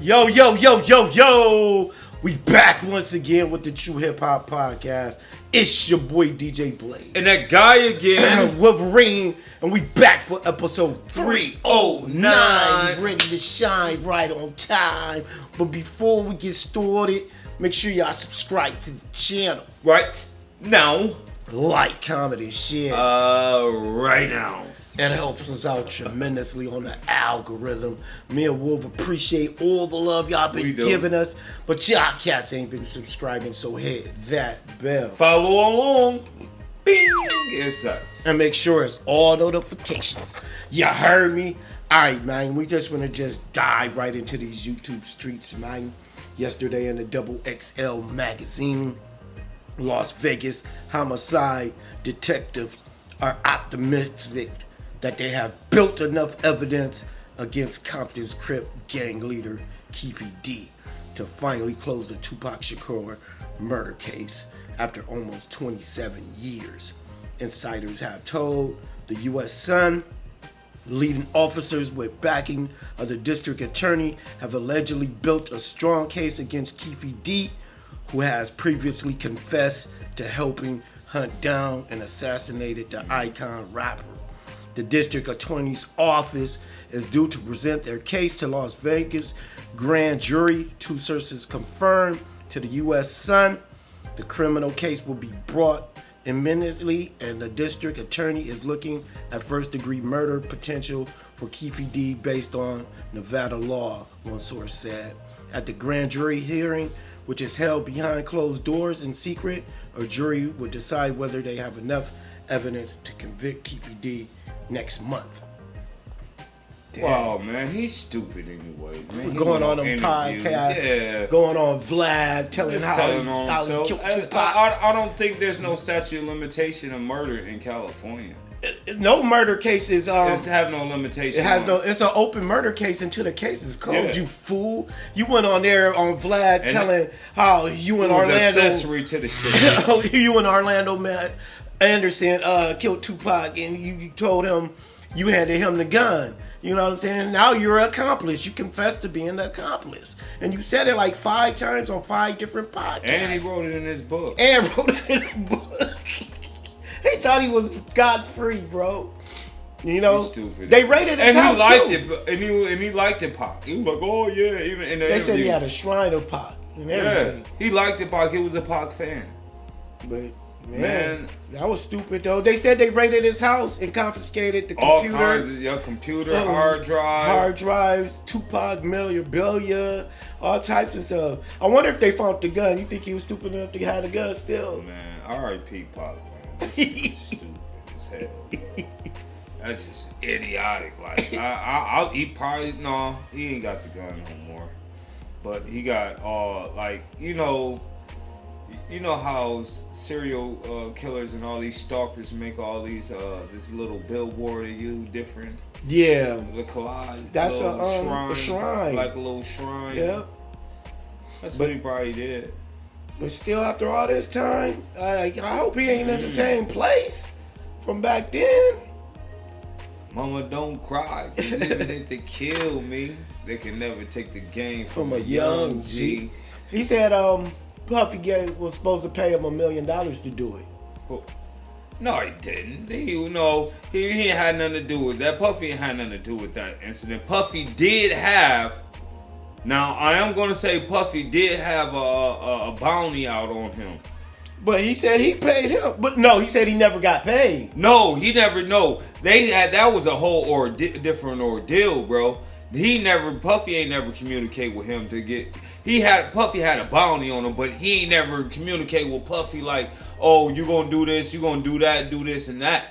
Yo, yo, yo, yo, yo. We back once again with the True Hip Hop Podcast. It's your boy DJ Blaze. And that guy again. Wolverine. And we back for episode 309. Ready to shine right on time. But before we get started, make sure y'all subscribe to the channel. Right now. Like, comment, and share. Right now. It helps us out tremendously on the algorithm. Me and Wolf appreciate all the love y'all been giving us. But y'all cats ain't been subscribing, so hit that bell. Follow along. Bing! It's us. And make sure it's all notifications. You heard me? Alright, man. We just want to just dive right into these YouTube streets, man. Yesterday in the Double XL magazine, Las Vegas homicide detectives are optimistic that they have built enough evidence against Compton's Crip gang leader Keefe D to finally close the Tupac Shakur murder case after almost 27 years. Insiders have told the U.S. Sun leading officers with backing of the district attorney have allegedly built a strong case against Keefe D, who has previously confessed to helping hunt down and assassinated the icon rapper. The district attorney's office is due to present their case to Las Vegas grand jury. Two sources confirmed to the U.S. Sun. The criminal case will be brought imminently, and the district attorney is looking at first-degree murder potential for Keefe D based on Nevada law, one source said. At the grand jury hearing, which is held behind closed doors in secret, a jury will decide whether they have enough evidence to convict Keefe D next month. Damn. Wow, man, he's stupid anyway. Man, going on them podcasts, going on Vlad, telling how he killed Tupac. I don't think there's no statute of limitation of murder in California. No murder cases. It have no limitation. It has no. It's an open murder case until the case is closed. Yeah. You fool! You went on there on Vlad and telling how you and Orlando accessory to the shit. You and Orlando Anderson killed Tupac, and you told him you handed him the gun. You know what I'm saying? Now you're an accomplice. You confessed to being an accomplice, and you said it like 5 times on 5 different podcasts. And he wrote it in his book. He thought he was God-free, bro. You know, he's stupid. They raided his house, and he liked it, Pac. He was like, oh yeah, even in the they said he had a shrine of Pac and everything. Yeah, he liked it, Pac. He was a Pac fan. But man, that was stupid though. They said they raided his house and confiscated the computer, all kinds of computer, hard drives, Tupac memorabilia, all types of stuff. I wonder if they found the gun. You think he was stupid enough to have the gun still? Man, R.I.P. Pac. Stupid as hell. That's just idiotic. Like he probably he ain't got the gun no more. But he got you know how serial killers and all these stalkers make all these this little billboard of you different. Yeah. The collage. That's a shrine. Like a little shrine. Yeah. That's what he probably did. But still, after all this time, I hope he ain't in the same place from back then. Mama, don't cry. 'Cause even if they kill me, they can never take the game from a young G. He said Puffy was supposed to pay him $1 million to do it. No, he didn't. He had nothing to do with that. Puffy had nothing to do with that incident. Puffy did have... Now, I am going to say Puffy did have a bounty out on him. But he said he paid him. But no, he said he never got paid. No, he never. No, that was a whole different ordeal, bro. Puffy ain't never communicate with him to get. Puffy had a bounty on him, but he ain't never communicate with Puffy like, oh, you gonna do this, you gonna do that, do this and that.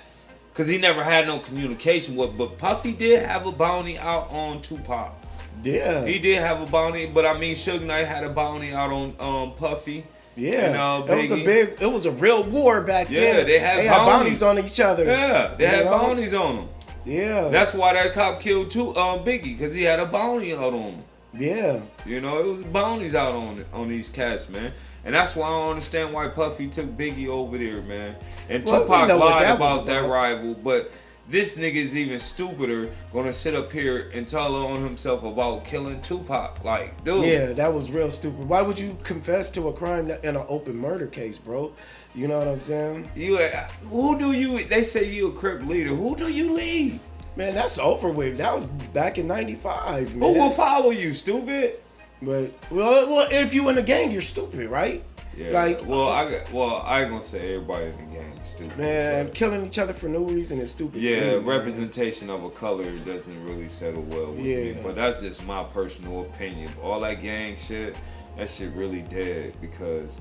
Cause he never had no communication with. But Puffy did have a bounty out on Tupac. Yeah, he did have a bounty, but I mean, Suge Knight had a bounty out on Puffy. Yeah, it was a real war back then. Yeah, they had bounties on each other. Yeah, they had bounties on them. Yeah, that's why that cop killed Biggie, because he had a bounty out on him. Yeah, it was bounties out on these cats, man. And that's why I don't understand why Puffy took Biggie over there, man. And Tupac lied about that rival, but this nigga is even stupider, gonna sit up here and tell on himself about killing Tupac. Like, dude. Yeah, that was real stupid. Why would you confess to a crime in an open murder case, bro? You know what I'm saying? They say you a Crip leader. Who do you lead? Man, that's over with. That was back in '95, man. Who will follow you, stupid? But well, if you in the gang, you're stupid, right? Yeah. Like, I ain't gonna say everybody in the gang is stupid. Man, killing each other for no reason is stupid. Yeah, too, representation of a color doesn't really settle well with me. But that's just my personal opinion. All that gang shit, that shit really dead because,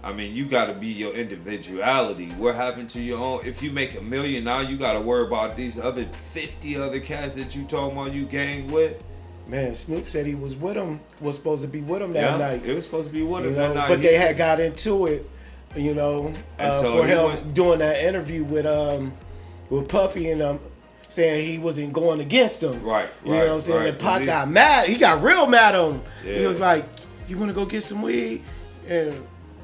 I mean, you gotta be your individuality. What happened to your own? If you make $1 million now, you gotta worry about these other 50 other cats that you talking about you gang with. Man, Snoop said he was with him, was supposed to be with him that night. It was supposed to be with him that night. But they had got into it, you know, so for him doing that interview with Puffy and saying he wasn't going against him. Right, You know what I'm saying? Right. And Pac got mad. He got real mad at him. Yeah. He was like, "You want to go get some weed?" And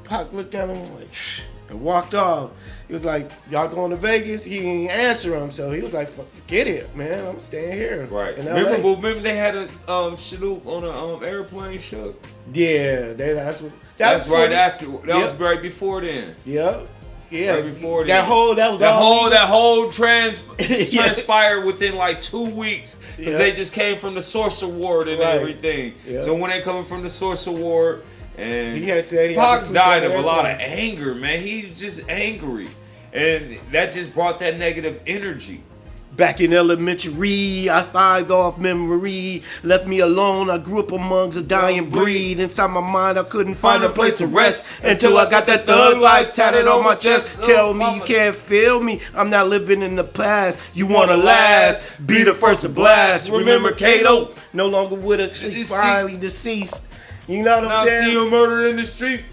Pac looked at him like, shh, and walked off. He was like, "Y'all going to Vegas?" He didn't answer him, so he was like, "Forget it, man. I'm staying here." Right. In LA. Remember they had a Shanoop on an airplane show? Yeah, that's right after. That was right before then. Yep. Yeah. Right before that then. whole Yeah. transpired within like 2 weeks because they just came from the Source Award and everything. Yep. So when they coming from the Source Award. And he had said Pac died of a lot of anger, man. He's just angry. And that just brought that negative energy. Back in elementary, I thrived off memory. Left me alone, I grew up amongst a dying breed. Inside my mind, I couldn't find a place to rest until I got that thug life tatted on my chest. Tell me you can't feel me, I'm not living in the past. You wanna last, be the first to blast. Remember Kato, no longer with us, he finally deceased. You know what I'm saying? See him murdered in the street.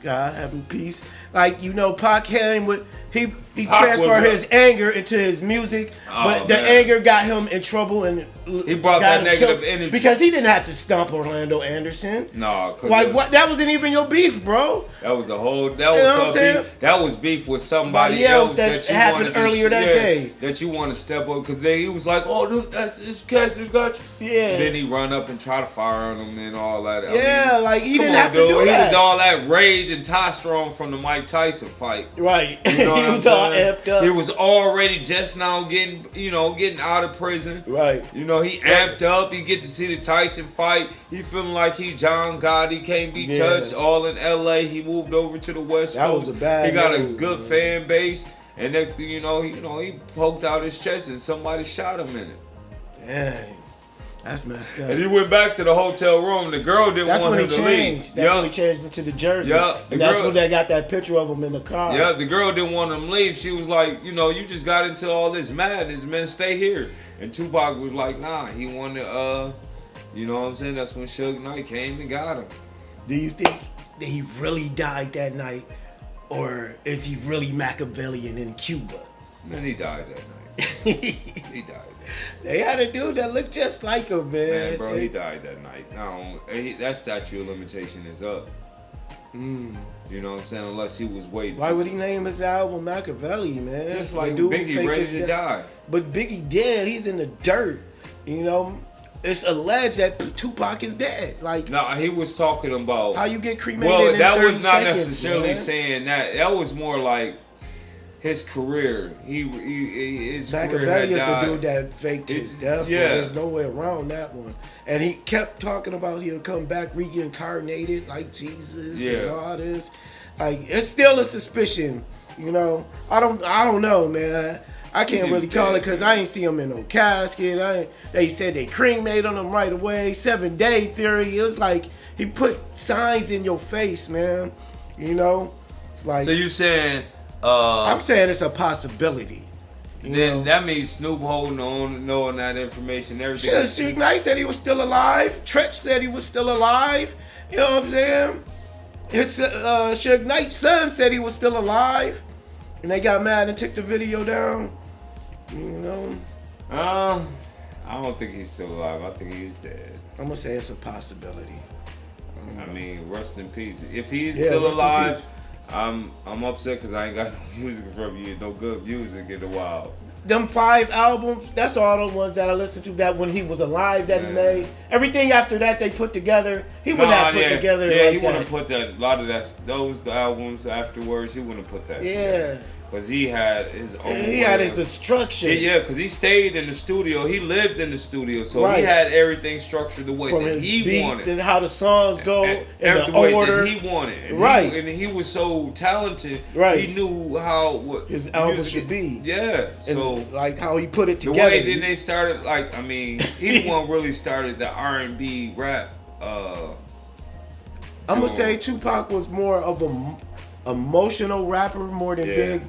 God have him peace. Like, you know, Pac came with he transferred his anger into his music, but the anger got him in trouble and he brought that negative energy because he didn't have to stomp Orlando Anderson. No, like what? That wasn't even your beef, bro. That was a whole. That was beef with somebody else that you happened earlier that day. That you want to step up because he was like, "Oh, dude, that's his catch. Got you." Yeah. Then he run up and try to fire on him and all that. Yeah, like he didn't have to do that. He was all that rage and testosterone from the Mike Tyson fight. Right. You know he was all amped up. He was already just now getting out of prison. Right. You know, he amped up. He get to see the Tyson fight. He feeling like he John Gotti, can't be touched. All in LA. He moved over to the West Coast. That was a bad He got move, a good fan base. And next thing you know, he poked out his chest and somebody shot him in it. Dang. That's messed up. And he went back to the hotel room. The girl didn't want him to leave. That's when he changed into the jersey. Yeah. And that's when they got that picture of him in the car. Yeah, the girl didn't want him to leave. She was like, you just got into all this madness, man. Stay here. And Tupac was like, nah. He wanted, you know what I'm saying? That's when Suge Knight came and got him. Do you think that he really died that night? Or is he really Machiavellian in Cuba? Man, he died that night. He died. They had a dude that looked just like him, man. Man, bro, he died that night. No, that statute of limitation is up. You know what I'm saying? Unless he was waiting. Why would he name his album Machiavelli, man? Just like Biggie ready to die. But Biggie dead. He's in the dirt. You know, it's alleged that Tupac is dead. Like, no, he was talking about how you get cremated. Well, in that 30 was not seconds, necessarily man. saying that. That was more like his career. His Machiavelli career had is the dude that faked his death. Yeah. There's no way around that one. And he kept talking about he'll come back reincarnated like Jesus and all this. Like, it's still a suspicion, you know. I don't know, man. I can't really call it because I ain't see him in no casket. They said they cremated him right away. 7-day theory. It was like he put signs in your face, man. You know, like. So you saying? I'm saying it's a possibility. Then that means Snoop holding on, knowing that information, everything. Suge Knight said he was still alive. Tretch said he was still alive. You know what I'm saying? His Suge Knight's son said he was still alive, and they got mad and took the video down. You know? I don't think he's still alive. I think he's dead. I'm gonna say it's a possibility. I mean, rest in peace. If he's still alive, I'm upset because I ain't got no music from you, no good music in a while. them 5 albums, that's all the ones that I listened to that when he was alive that he made. Everything after that they put together, he wouldn't have put together. Yeah, like he that. wouldn't put that. A lot of those albums afterwards, he wouldn't put that. Yeah. Because he had his own. He had his instruction. Yeah, because he stayed in the studio. He lived in the studio, so he had everything structured the way from that his he beats wanted, and how the songs go, and the way order that he wanted. And right, and he was so talented. Right, he knew how what his album should be. Yeah, so and like how he put it the together. way then they started, like I mean, he the one really started the R&B rap. I'm gonna say Tupac was more of a emotional rapper more than Big.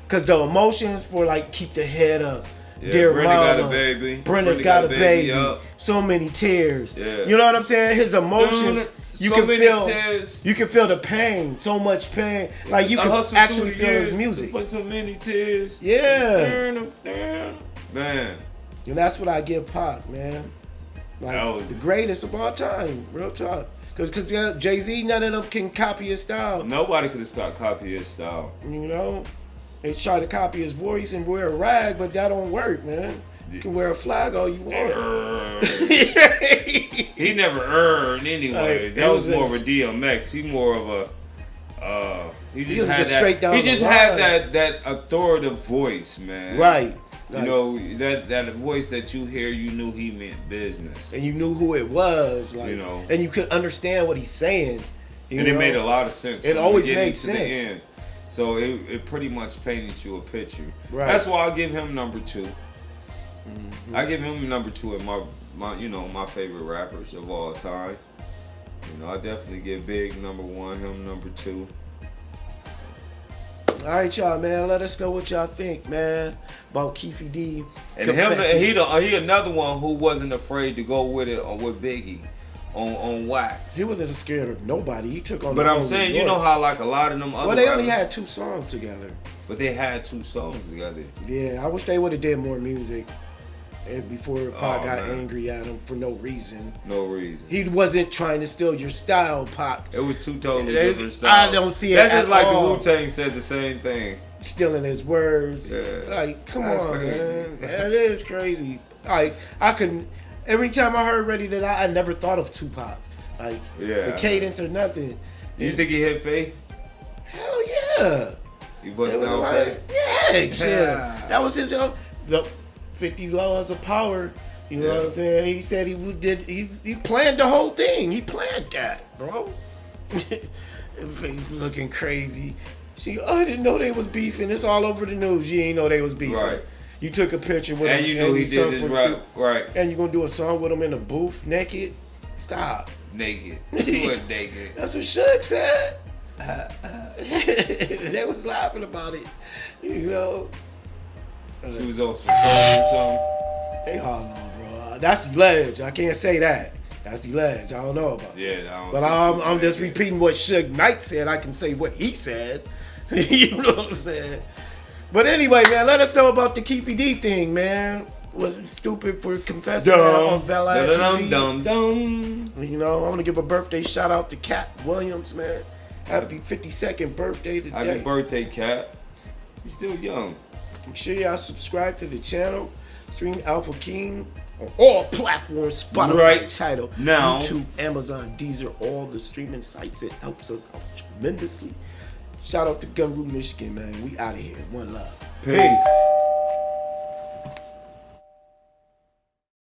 Cause the emotions for like keep the head up, dear Brenda mama, got a baby. Brenda's got a baby. So many tears. You know what I'm saying? His emotions, you can feel the pain, so much pain. Like you can actually feel his music. For so many tears. Yeah. Man. And that's what I give Pac, man. Like the greatest of all time, real talk. Cause Jay-Z, none of them can copy his style. Nobody could have stopped copying his style. You know? They try to copy his voice and wear a rag, but that don't work, man. You can wear a flag all you want. He never earned anyway. That was more of a DMX. He more of a he just had that. He just had that authoritative voice, man. Right. You know, that voice that you hear, you knew he meant business. And you knew who it was, like, you know. And you could understand what he's saying. And it made a lot of sense. It always made sense. So it pretty much painted you a picture. Right. That's why I give him number 2. Mm-hmm. I give him number 2 in my favorite rappers of all time. You know, I definitely give Big number 1, him number 2. All right, y'all, man. Let us know what y'all think, man, about Keefe D. And he another one who wasn't afraid to go with it with Biggie. On wax. He wasn't scared of nobody. He took on. But I'm saying, you know how like a lot of them other. Well, they only had 2 songs together. But they had 2 songs together. Yeah, I wish they would have did more music. And before Pac got angry at him for no reason. No reason. He wasn't trying to steal your style, Pac. It was 2 totally different styles. I don't see it. That's just like all. the Wu-Tang said the same thing. Stealing his words. Yeah. Like, come on, crazy. Man. That is crazy. Like, I couldn't. Every time I heard Ready to Die, I never thought of Tupac. Like, the cadence or nothing. You think he hit Faith? Hell yeah. He bust down Faith? Yeah. That was his the 50 Laws of Power. You know what I'm saying? He said he planned the whole thing. He planned that, bro. Faith looking crazy. I didn't know they was beefing. It's all over the news. You ain't know they was beefing. Right. You took a picture with him. And you knew he did this right. And you gonna do a song with him in the booth, naked? Stop. Naked. He was naked. That's what Suge said. They was laughing about it. You know. She was on some or something. Hey, hold on, bro. That's Ledge. I can't say that. That's Ledge. I don't know about that. But I'm just repeating what Suge Knight said. I can say what he said. You know what I'm saying? But anyway, man, let us know about the Keefe D thing, man. Was it stupid for confessing that on Valhalla TV? You know, I want to give a birthday shout out to Cat Williams, man. Happy 52nd birthday today. Happy birthday, Cat. You're still young. Make sure y'all subscribe to the channel. Stream Alpha King on all platforms. Spotify, Tidal, now, YouTube, Amazon, Deezer, all the streaming sites. It helps us out tremendously. Shout out to Gun Room, Michigan, man. We out of here. One love. Peace.